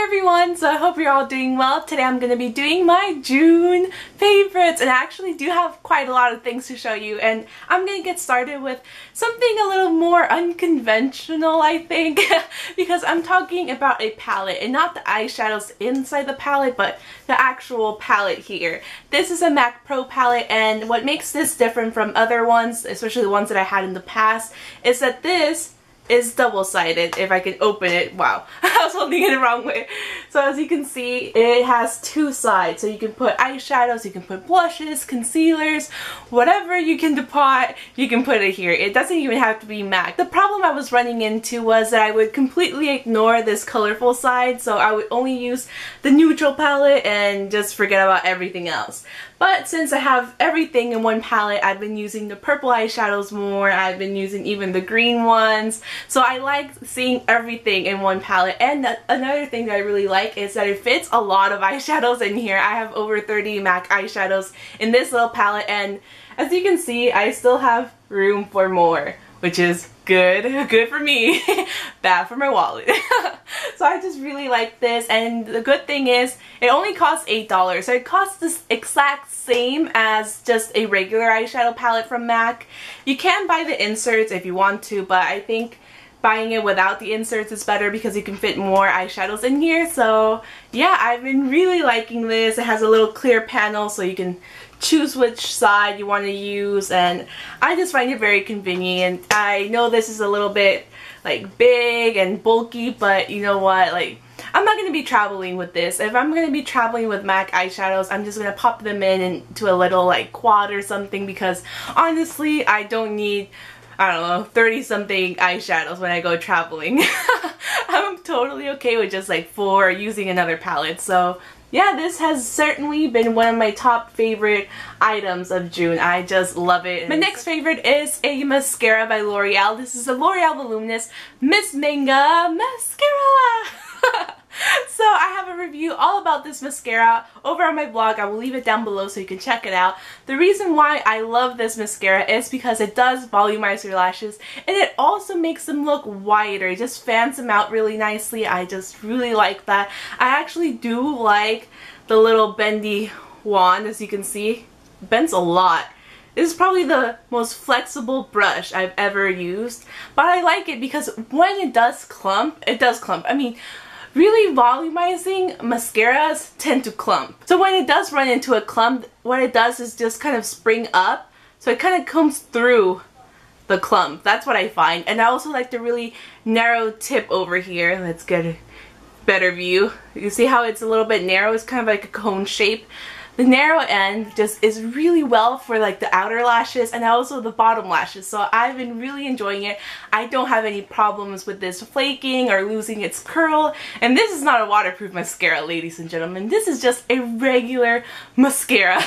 everyone, so I hope you're all doing well. Today I'm going to be doing my June favorites, and I actually do have quite a lot of things to show you, and I'm going to get started with something a little more unconventional, I think, because I'm talking about a palette, and not the eyeshadows inside the palette, but the actual palette here. This is a MAC Pro palette, and what makes this different from other ones, especially the ones that I had in the past, is that this is double-sided. If I can open it, wow, I was holding it the wrong way. So as you can see, it has two sides, so you can put eyeshadows, you can put blushes, concealers, whatever you can depot, you can put it here. It doesn't even have to be MAC. The problem I was running into was that I would completely ignore this colorful side, so I would only use the neutral palette and just forget about everything else. But since I have everything in one palette, I've been using the purple eyeshadows more, I've been using even the green ones, so I like seeing everything in one palette. And another thing that I really like is that it fits a lot of eyeshadows in here. I have over 30 MAC eyeshadows in this little palette, and as you can see, I still have room for more, which is good for me, bad for my wallet. So I just really like this, and the good thing is it only costs $8, so it costs the exact same as just a regular eyeshadow palette from MAC. You can buy the inserts if you want to, but I think buying it without the inserts is better because you can fit more eyeshadows in here. So yeah, I've been really liking this. It has a little clear panel so you can choose which side you want to use, and I just find it very convenient. I know this is a little bit like big and bulky, but you know what, like, I'm not going to be traveling with this. If I'm going to be traveling with MAC eyeshadows, I'm just going to pop them into a little like quad or something, because honestly I don't need, I don't know, 30 something eyeshadows when I go traveling. I'm totally okay with just like 4 using another palette. So yeah, this has certainly been one of my top favorite items of June. I just love it. My next favorite is a mascara by L'Oreal. This is a L'Oreal Luminous Miss Manga Mascara. So I have a review all about this mascara over on my blog. I will leave it down below so you can check it out. The reason why I love this mascara is because it does volumize your lashes, and it also makes them look wider. It just fans them out really nicely. I just really like that. I actually do like the little bendy wand, as you can see. It bends a lot. This is probably the most flexible brush I've ever used, but I like it because when it does clump, it does clump. I mean, really volumizing mascaras tend to clump. So when it does run into a clump, what it does is just kind of spring up. So it kind of comes through the clump. That's what I find. And I also like the really narrow tip over here. Let's get a better view. You see how it's a little bit narrow? It's kind of like a cone shape. The narrow end just is really well for like the outer lashes and also the bottom lashes. So I've been really enjoying it. I don't have any problems with this flaking or losing its curl. And this is not a waterproof mascara, ladies and gentlemen. This is just a regular mascara.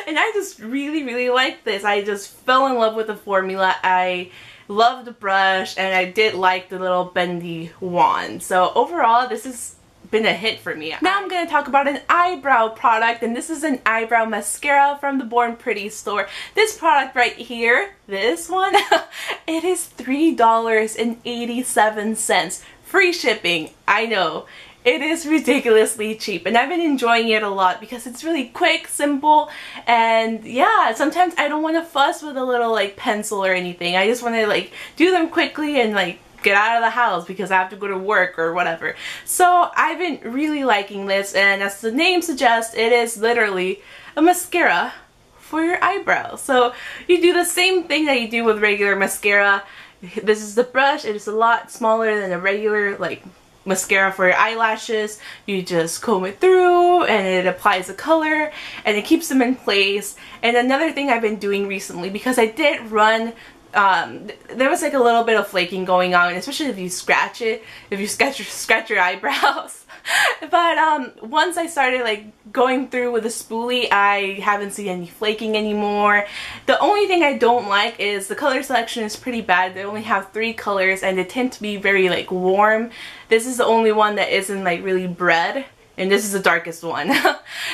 And I just really like this. I just fell in love with the formula. I love the brush, and I did like the little bendy wand. So overall, this has been a hit for me. Now I'm going to talk about an eyebrow product, and this is an eyebrow mascara from the Born Pretty store. This product right here, this one, it is $3.87. Free shipping, I know. It is ridiculously cheap, and I've been enjoying it a lot because it's really quick, simple, and yeah, sometimes I don't want to fuss with a little like pencil or anything. I just want to like do them quickly and like get out of the house because I have to go to work or whatever. So I've been really liking this, and as the name suggests, it is literally a mascara for your eyebrows. So you do the same thing that you do with regular mascara. This is the brush. It is a lot smaller than a regular like mascara for your eyelashes. You just comb it through and it applies the color and it keeps them in place. And another thing I've been doing recently, because I did run there was like a little bit of flaking going on, especially if you scratch it, if you scratch your eyebrows. But once I started like going through with a spoolie, I haven't seen any flaking anymore. The only thing I don't like is the color selection is pretty bad. They only have 3 colors and they tend to be very like warm. This is the only one that isn't like really red. and this is the darkest one.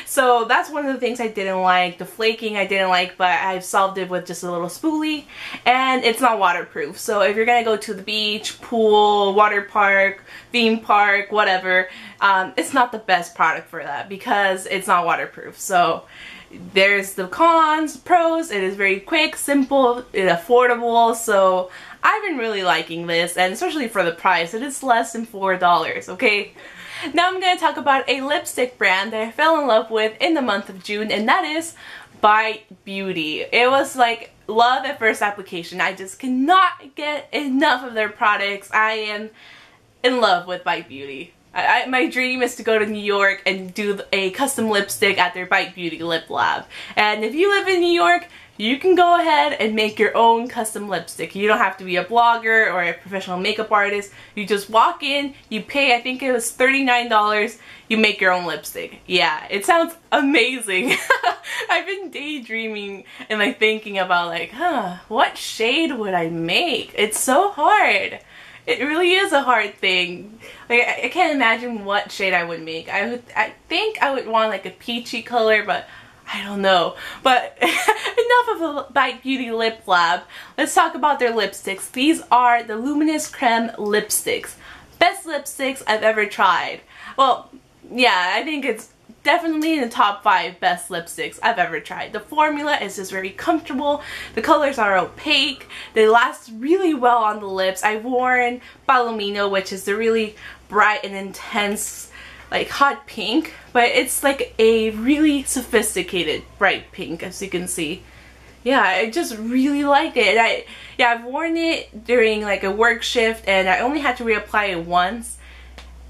So that's one of the things I didn't like. The flaking I didn't like, but I've solved it with just a little spoolie, and it's not waterproof. So if you're gonna go to the beach, pool, water park, theme park, whatever, it's not the best product for that because it's not waterproof. So there's the cons, pros. It is very quick, simple, and affordable. So I've been really liking this, and especially for the price, it is less than $4, okay? Now I'm going to talk about a lipstick brand that I fell in love with in the month of June, and that is Bite Beauty. It was like love at first application. I just cannot get enough of their products. I am in love with Bite Beauty. My dream is to go to New York and do a custom lipstick at their Bite Beauty Lip Lab. And if you live in New York, you can go ahead and make your own custom lipstick. You don't have to be a blogger or a professional makeup artist. You just walk in, you pay, I think it was $39, you make your own lipstick. Yeah, it sounds amazing. I've been daydreaming and like thinking about like, what shade would I make? It's so hard. It really is a hard thing. Like I can't imagine what shade I would make. I think I would want like a peachy color, but I don't know. But enough of the Bite Beauty Lip Lab. Let's talk about their lipsticks. These are the Luminous Crème lipsticks. Best lipsticks I've ever tried. Well, yeah, I think it's definitely in the top 5 best lipsticks I've ever tried. The formula is just very comfortable. The colors are opaque. They last really well on the lips. I've worn Palomino, which is the really bright and intense, like hot pink, but it's like a really sophisticated bright pink, as you can see. Yeah, I just really like it. I've worn it during like a work shift, and I only had to reapply it once.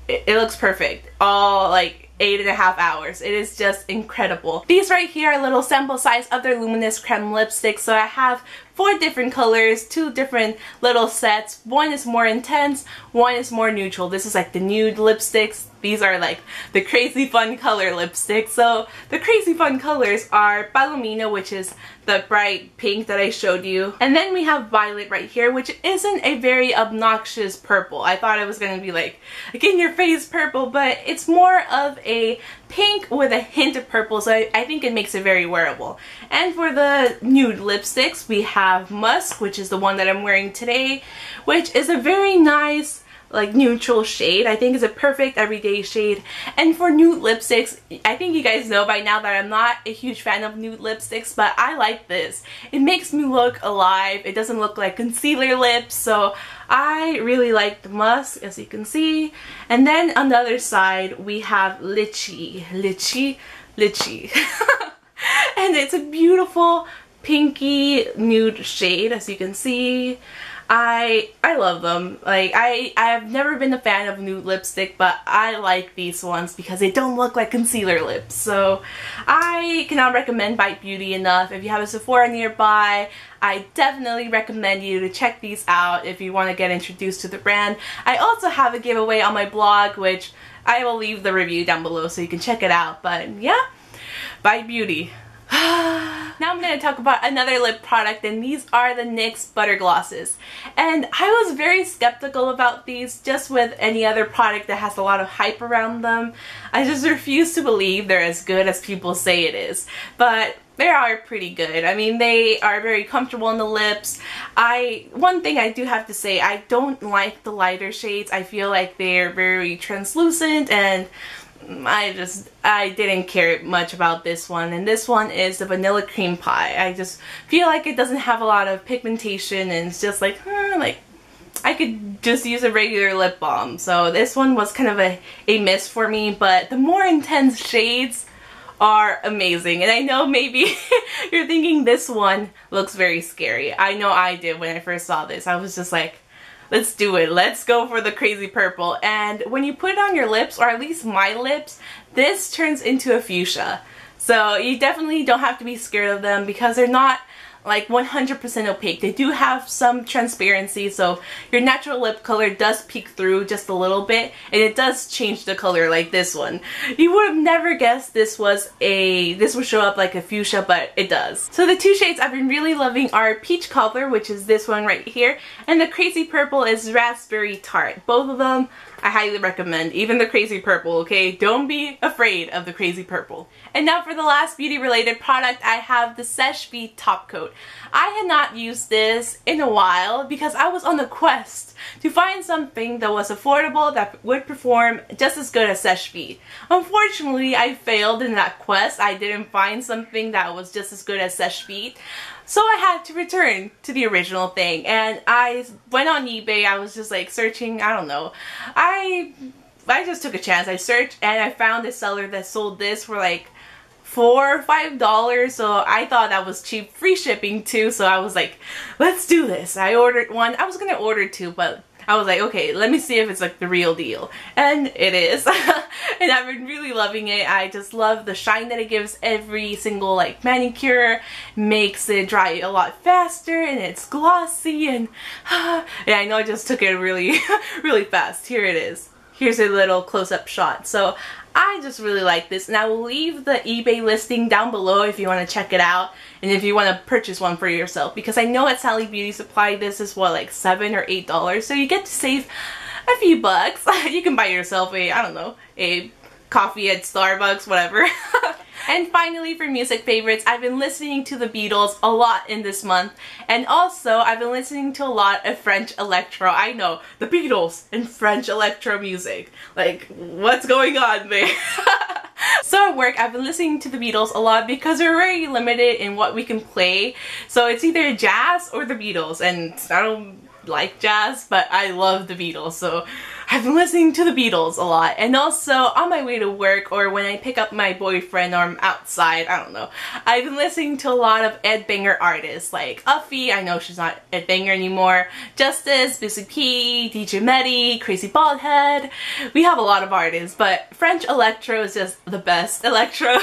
It looks perfect. All like 8.5 hours. It is just incredible. These right here are little sample size of their Luminous Crème lipsticks. So I have 4 different colors, 2 different little sets. One is more intense, one is more neutral. This is like the nude lipsticks. These are like the crazy fun color lipsticks. So the crazy fun colors are Palomino, which is the bright pink that I showed you. And then we have Violet right here, which isn't a very obnoxious purple. I thought it was going to be like in your face purple, but it's more of a pink with a hint of purple, so I think it makes it very wearable. And for the nude lipsticks, we have Musk, which is the one that I'm wearing today, which is a very nice like neutral shade. I think it's a perfect everyday shade. And for nude lipsticks, I think you guys know by now that I'm not a huge fan of nude lipsticks, but I like this. It makes me look alive. It doesn't look like concealer lips, so I really like the Musk, as you can see. And then on the other side, we have Litchi. And it's a beautiful pinky nude shade, as you can see. I love them. Like I've never been a fan of nude lipstick, but I like these ones because they don't look like concealer lips. So I cannot recommend Bite Beauty enough. If you have a Sephora nearby, I definitely recommend you to check these out if you want to get introduced to the brand. I also have a giveaway on my blog, which I will leave the review down below so you can check it out. But yeah, Bite Beauty. Now I'm going to talk about another lip product, and these are the NYX Butter Glosses. And I was very skeptical about these, just with any other product that has a lot of hype around them. I just refuse to believe they're as good as people say it is. But they are pretty good. I mean, they are very comfortable on the lips. One thing I do have to say, I don't like the lighter shades. I feel like they're very translucent, and I didn't care much about this one. And this one is the Vanilla Cream Pie. I just feel like it doesn't have a lot of pigmentation, and it's just like, like I could just use a regular lip balm. So this one was kind of a miss for me, but the more intense shades are amazing. And I know maybe you're thinking this one looks very scary. I know I did when I first saw this. I was just like, let's do it. Let's go for the crazy purple. And when you put it on your lips, or at least my lips, this turns into a fuchsia. So you definitely don't have to be scared of them because they're not like 100% opaque. They do have some transparency, so your natural lip color does peek through just a little bit, and it does change the color like this one. You would have never guessed this would show up like a fuchsia, but it does. So the 2 shades I've been really loving are Peach Cobbler, which is this one right here, and the Crazy Purple is Raspberry Tart. Both of them I highly recommend. Even the crazy purple, okay? Don't be afraid of the crazy purple. And now for the last beauty related product, I have the Sephora top coat. I had not used this in a while because I was on the quest to find something that was affordable that would perform just as good as Sephora. Unfortunately, I failed in that quest. I didn't find something that was just as good as Sephora. So I had to return to the original thing, and I went on eBay. I was just like searching, I don't know. I just took a chance. I searched and I found a seller that sold this for like $4 or $5, so I thought that was cheap. Free shipping too, so I was like, let's do this. I ordered one. I was gonna order two, but I was like, okay, let me see if it's like the real deal. And it is. And I've been really loving it. I just love the shine that it gives every single like manicure. Makes it dry a lot faster, and it's glossy, and yeah, I know I just took it really really fast. Here it is. Here's a little close-up shot. So I just really like this, and I will leave the eBay listing down below if you want to check it out and if you want to purchase one for yourself, because I know at Sally Beauty Supply this is what, like $7 or $8, so you get to save a few bucks. You can buy yourself a, I don't know, a coffee at Starbucks, whatever. And finally, for music favorites, I've been listening to the Beatles a lot in this month, and also I've been listening to a lot of French electro. I know, the Beatles and French electro music. Like, what's going on there? So at work, I've been listening to the Beatles a lot because we're very limited in what we can play. So it's either jazz or the Beatles, and I don't like jazz, but I love the Beatles, so I've been listening to the Beatles a lot. And also on my way to work, or when I pick up my boyfriend, or I'm outside, I don't know, I've been listening to a lot of Ed Banger artists like Uffie. I know she's not Ed Banger anymore, Justice, Busy P, DJ Medi, Crazy Baldhead. We have a lot of artists, but French electro is just the best electro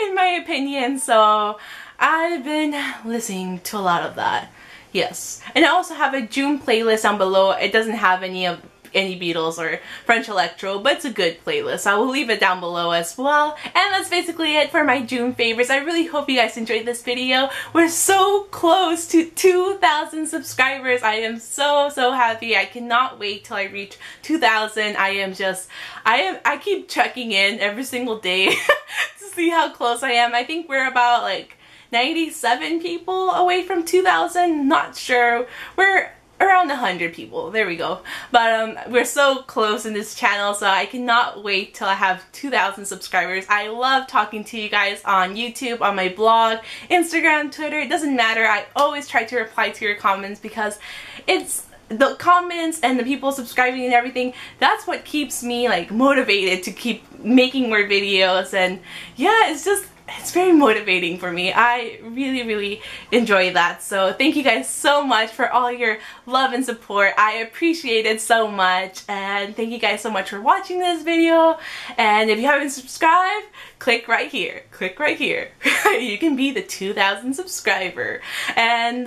in my opinion, so I've been listening to a lot of that. Yes. And I also have a June playlist down below. It doesn't have any Beatles or French electro, but it's a good playlist. I will leave it down below as well. And that's basically it for my June favorites. I really hope you guys enjoyed this video. We're so close to 2,000 subscribers. I am so happy. I cannot wait till I reach 2,000. I keep checking in every single day to see how close I am. I think we're about like 97 people away from 2,000, not sure. We're around 100 people, there we go. But we're so close in this channel, so I cannot wait till I have 2,000 subscribers. I love talking to you guys on YouTube, on my blog, Instagram, Twitter, it doesn't matter. I always try to reply to your comments because it's the comments and the people subscribing and everything, that's what keeps me like motivated to keep making more videos. And yeah, it's very motivating for me. I really enjoy that. So thank you guys so much for all your love and support. I appreciate it so much, and thank you guys so much for watching this video. And if you haven't subscribed, click right here. Click right here. You can be the 2,000 subscriber. And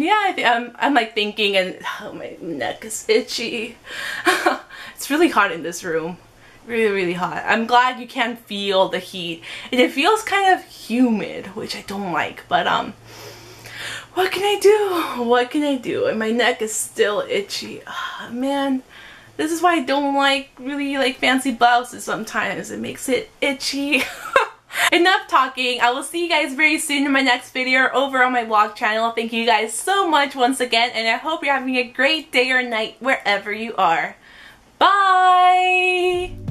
yeah, I'm like thinking, and oh, my neck is itchy. It's really hot in this room. Really hot. I'm glad you can feel the heat, and it feels kind of humid, which I don't like, but what can I do? What can I do? And my neck is still itchy. Man, this is why I don't really like fancy blouses sometimes. It makes it itchy. Enough talking. I will see you guys very soon in my next video over on my vlog channel. Thank you guys so much once again, and I hope you're having a great day or night wherever you are. Bye!